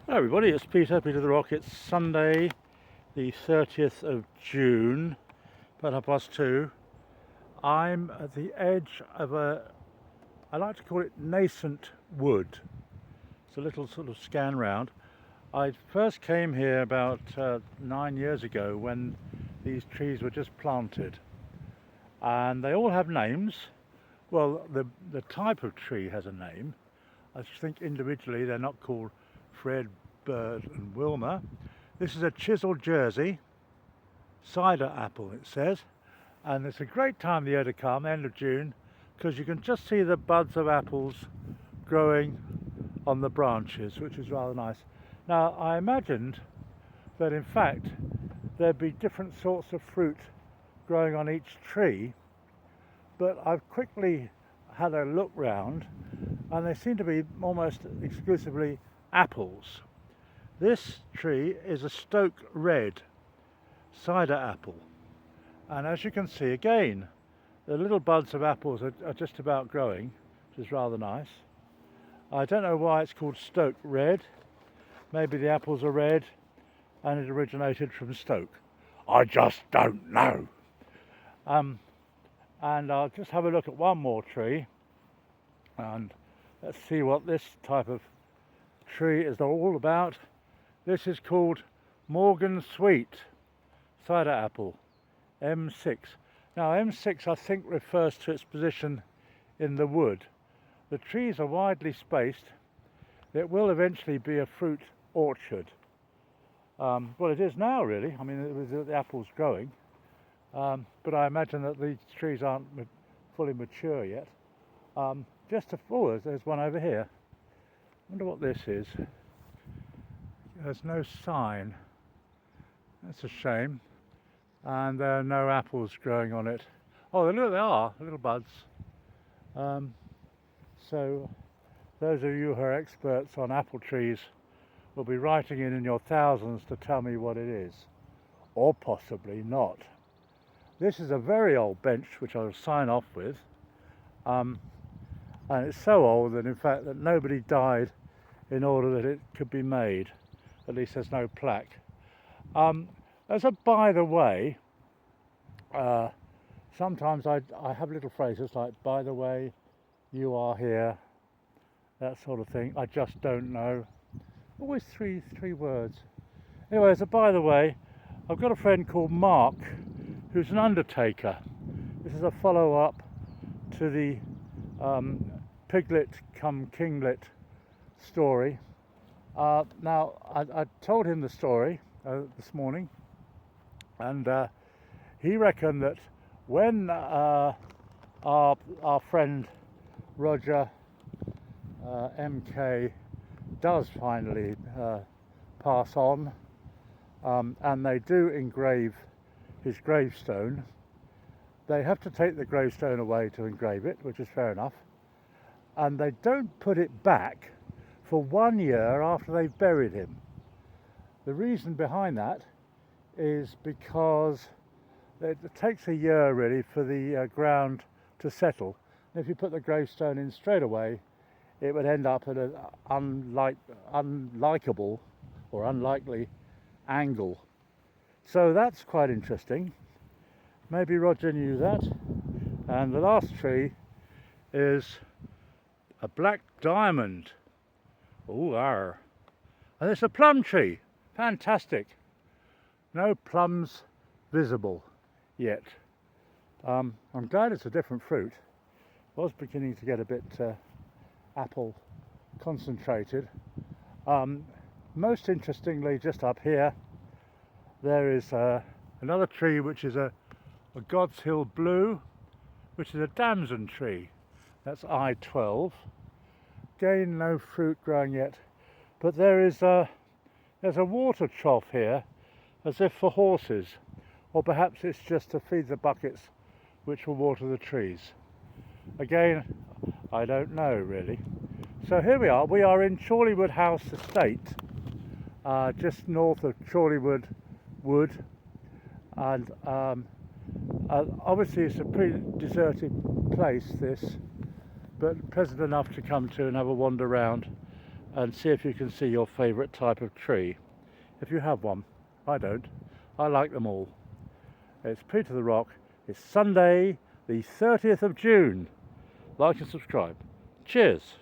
Hello everybody, it's Peter the Rock. It's Sunday the 30th of June, about 2:30. I'm at the edge of I like to call it nascent wood. It's a little sort of scan round. I first came here about 9 years ago when these trees were just planted, and they all have names. Well, the type of tree has a name. I think individually they're not called Fred, Bird and Wilma. This is a chiseled Jersey cider apple, it says, and it's a great time of the year to come, end of June, because you can just see the buds of apples growing on the branches, which is rather nice. Now, I imagined that in fact there'd be different sorts of fruit growing on each tree, but I've quickly had a look round and they seem to be almost exclusively apples. This tree is a Stoke Red cider apple, and as you can see again, the little buds of apples are just about growing, which is rather nice. I don't know why it's called Stoke Red. Maybe the apples are red and it originated from Stoke. I just don't know. And I'll just have a look at one more tree and let's see what this type of tree is all about. This is called Morgan Sweet cider apple, M6. Now M6 I think refers to its position in the wood. The trees are widely spaced. It will eventually be a fruit orchard. Well, it is now really. I mean, the apple's growing, but I imagine that these trees aren't fully mature yet. Just to forward, there's one over here. I wonder what this is. There's no sign. That's a shame. And there are no apples growing on it. Oh, look, they are little buds. So those of you who are experts on apple trees will be writing in your thousands to tell me what it is, or possibly not. This is a very old bench which I'll sign off with, and it's so old that in fact that nobody died in order that it could be made. At least there's no plaque. As a by the way, sometimes I have little phrases like "by the way, you are here," that sort of thing. I just don't know. Always three words. Anyway, as a by the way, I've got a friend called Mark who's an Undertaker. This is a follow-up to the piglet come kinglet story. Now, I told him the story this morning, and he reckoned that when our friend Roger MK does finally pass on, and they do engrave his gravestone, they have to take the gravestone away to engrave it, which is fair enough, and they don't put it back for 1 year after they've buried him. The reason behind that is because it takes a year really for the ground to settle. And if you put the gravestone in straight away, it would end up at an unlikable or unlikely angle. So that's quite interesting. Maybe Roger knew that. And the last tree is a black diamond. Oh, and it's a plum tree. Fantastic. No plums visible yet. I'm glad it's a different fruit. I was beginning to get a bit apple concentrated. Most interestingly, just up here, there is another tree which is a God's Hill Blue, which is a damson tree. That's I-12. Again, no fruit growing yet, but there's a water trough here, as if for horses, or perhaps it's just to feed the buckets which will water the trees. Again, I don't know really. So here we are in Chorleywood House Estate, just north of Chorleywood Wood, and obviously it's a pretty deserted place this, but pleasant enough to come to and have a wander around. and see if you can see your favourite type of tree. If you have one, I don't. I like them all. It's Peter the Rock. It's Sunday, the 30th of June. Like and subscribe. Cheers.